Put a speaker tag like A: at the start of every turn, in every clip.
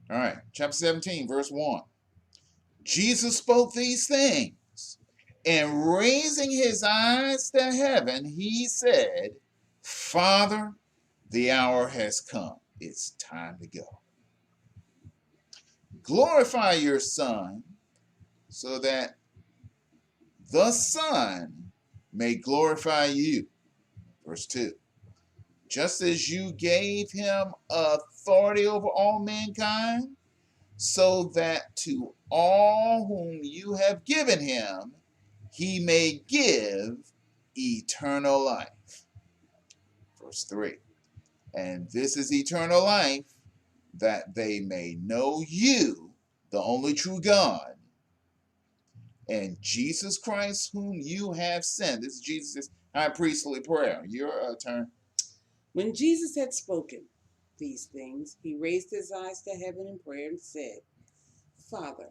A: All right, chapter 17, verse 1. Jesus spoke these things, and raising his eyes to heaven, he said, Father, the hour has come. It's time to go. Glorify your Son, so that the Son may glorify you. Verse 2. Just as you gave him authority over all mankind, so that to all whom you have given him, he may give eternal life. Verse 3. And this is eternal life, that they may know you, the only true God, and Jesus Christ, whom you have sent. This is Jesus' high priestly prayer. Your turn.
B: When Jesus had spoken these things, he raised his eyes to heaven in prayer and said, Father,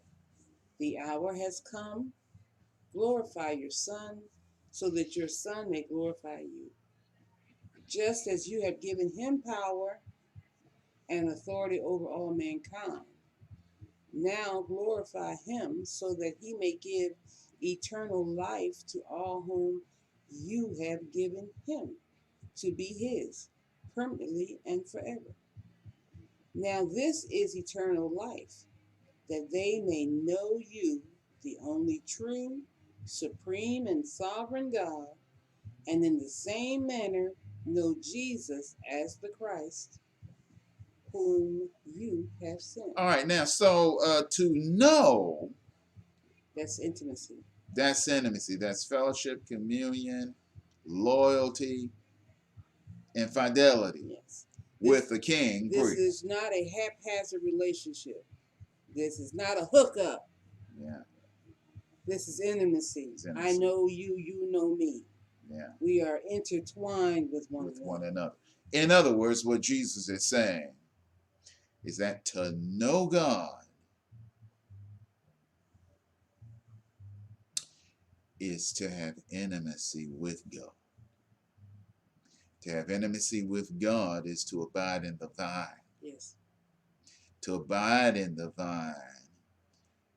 B: the hour has come. Glorify your Son, so that your Son may glorify you. Just as you have given him power and authority over all mankind, now glorify him, so that he may give eternal life to all whom you have given him to be his, permanently and forever. Now this is eternal life, that they may know you, the only true, supreme, and sovereign God, and in the same manner know Jesus as the Christ, whom you have sent.
A: All right, now, so to know,
B: That's intimacy.
A: that's intimacy, that's fellowship, communion, loyalty, and fidelity
B: Yes.
A: with the king.
B: This
A: Priest.
B: is not a haphazard relationship. This is not a hookup.
A: Yeah.
B: This is intimacy.
A: It's intimacy.
B: I know you, you know me.
A: Yeah.
B: We are intertwined with one
A: another. In other words, what Jesus is saying is that to know God is to have intimacy with God. To have intimacy with God is to abide in the vine.
B: Yes.
A: To abide in the vine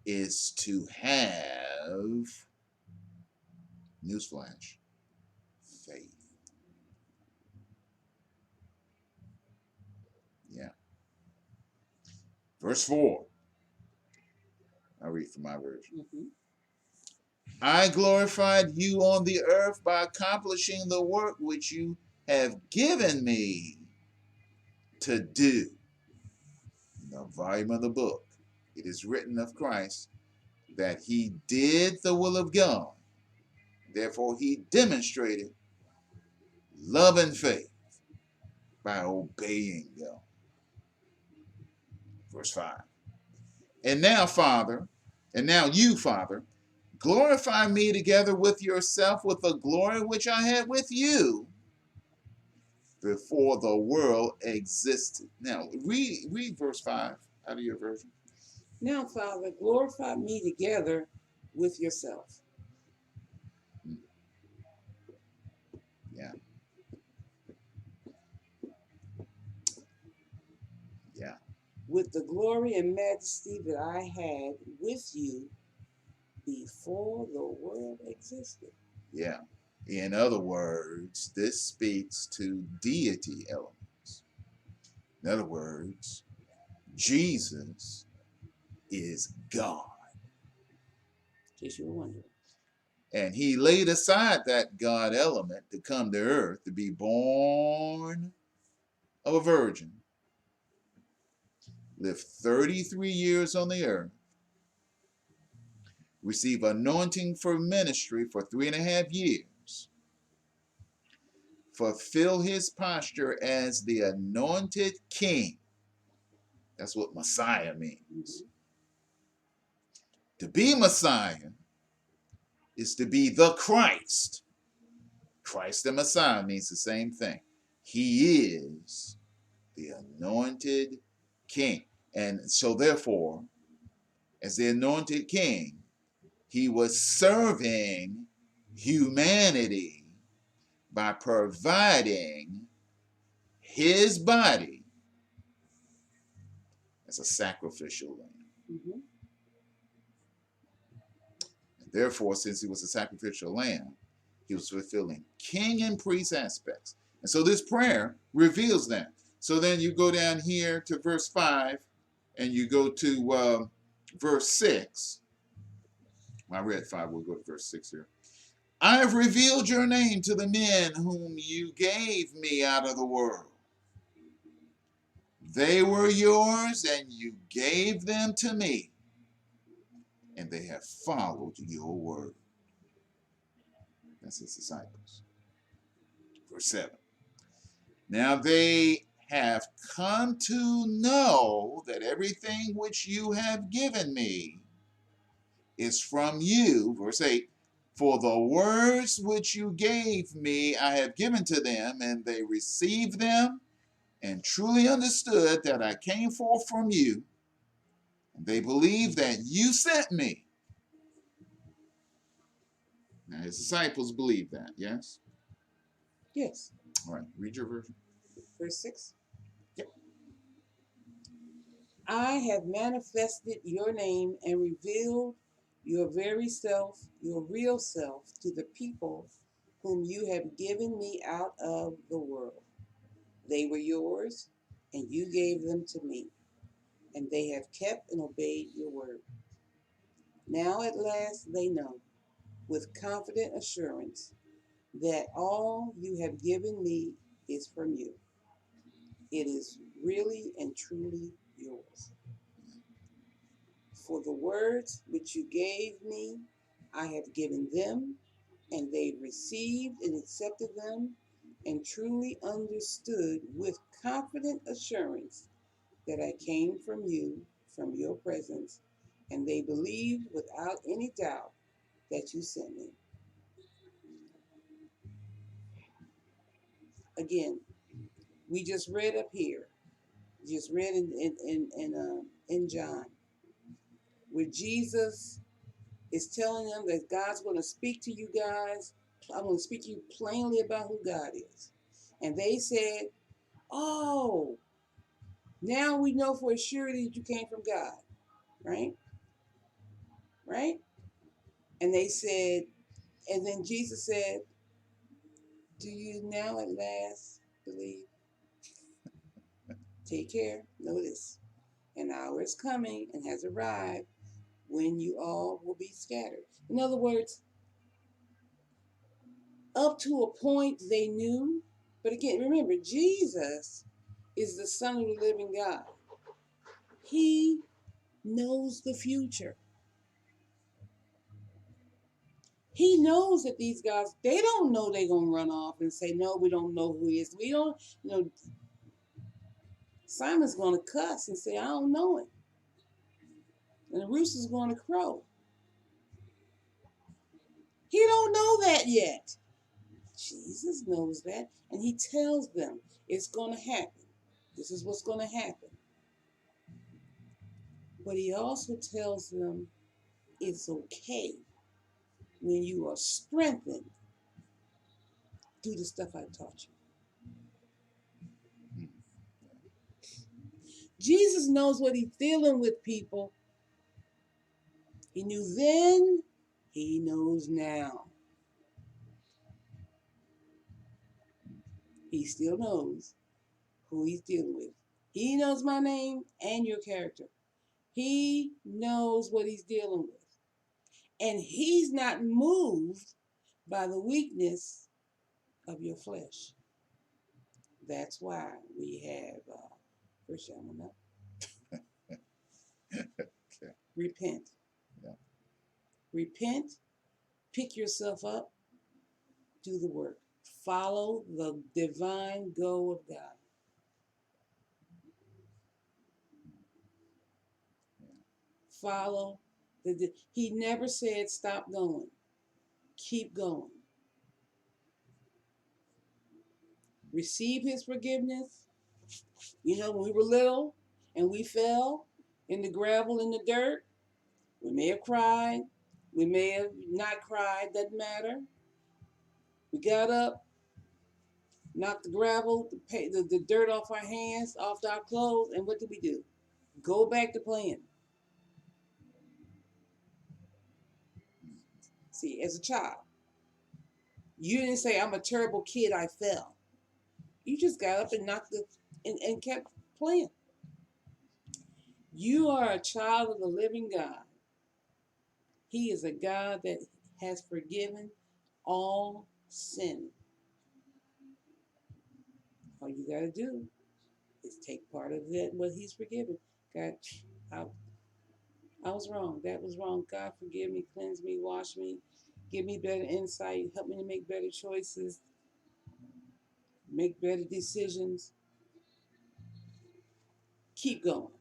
A: is to have, newsflash, faith. Yeah. Verse 4. I'll read from my version.
B: Mm-hmm.
A: I glorified you on the earth by accomplishing the work which you have given me to do. In the volume of the book, it is written of Christ that he did the will of God. Therefore, he demonstrated love and faith by obeying God. Verse 5. And now, you, Father, glorify me together with yourself with the glory which I had with you before the world existed. Now, read verse 5 out of your version.
B: Now, Father, glorify me together with yourself.
A: Yeah. Yeah.
B: With the glory and majesty that I had with you before the world existed.
A: Yeah. In other words, this speaks to deity elements. In other words, Jesus is God.
B: In case you were wondering.
A: And he laid aside that God element to come to earth, to be born of a virgin, live 33 years on the earth, receive anointing for ministry for 3.5 years, fulfill his posture as the anointed king. That's what Messiah means. To be Messiah is to be the Christ. Christ and Messiah means the same thing. He is the anointed king. And so therefore, as the anointed king, he was serving humanity by providing his body as a sacrificial lamb.
B: Mm-hmm.
A: And therefore, since he was a sacrificial lamb, he was fulfilling king and priest aspects. And so this prayer reveals that. So then you go down here to verse 5 and you go to verse 6. I read 5, we'll go to verse 6 here. I have revealed your name to the men whom you gave me out of the world. They were yours, and you gave them to me, and they have followed your word. That's his disciples. Verse 7. Now they have come to know that everything which you have given me is from you. Verse 8. For the words which you gave me I have given to them, and they received them, and truly understood that I came forth from you, and they believe that you sent me. Now, his disciples believe that, yes?
B: Yes.
A: All right, read your version.
B: Verse 6.
A: Yep.
B: I have manifested your name and revealed your very self, your real self, to the people whom you have given me out of the world. They were yours, and you gave them to me, and they have kept and obeyed your word. Now at last they know, with confident assurance, that all you have given me is from you. It is really and truly yours. For the words which you gave me, I have given them, and they received and accepted them, and truly understood with confident assurance that I came from you, from your presence, and they believed without any doubt that you sent me. Again, we just read up here, just read in John, where Jesus is telling them that God's going to speak to you guys. I'm going to speak to you plainly about who God is. And they said, oh, now we know for a surety that you came from God, right? Right? And they said, and then Jesus said, do you now at last believe? Take care. Notice, an hour is coming and has arrived when you all will be scattered. In other words, up to a point they knew, but again, remember, Jesus is the Son of the living God. He knows the future. He knows that these guys, they don't know they're going to run off and say, no, we don't know who he is. We don't, Simon's going to cuss and say, I don't know him. And the rooster's going to crow. He don't know that yet. Jesus knows that, and he tells them it's going to happen. This is what's going to happen. But he also tells them it's okay when you are strengthened. Do the stuff I taught you. Jesus knows what he's dealing with, people. He knew then, he knows now. He still knows who he's dealing with. He knows my name and your character. He knows what he's dealing with. And he's not moved by the weakness of your flesh. That's why we have, first John,
A: Okay.
B: repent.
A: Yeah.
B: Repent, pick yourself up, do the work. Follow the divine go of God. Follow he never said stop going. Keep going. Receive his forgiveness. You know, when we were little and we fell in the gravel, in the dirt, we may have cried. We may have not cried. Doesn't matter. We got up, knocked the gravel, the dirt off our hands, off our clothes, and what did we do? Go back to playing. See, as a child, you didn't say, I'm a terrible kid, I fell. You just got up and knocked and kept playing. You are a child of the living God. He is a God that has forgiven all sin. All you got to do is take part of that, what he's forgiven. God, I, I was wrong. That was wrong. God, forgive me, cleanse me, wash me, give me better insight, help me to make better choices, make better decisions. Keep going.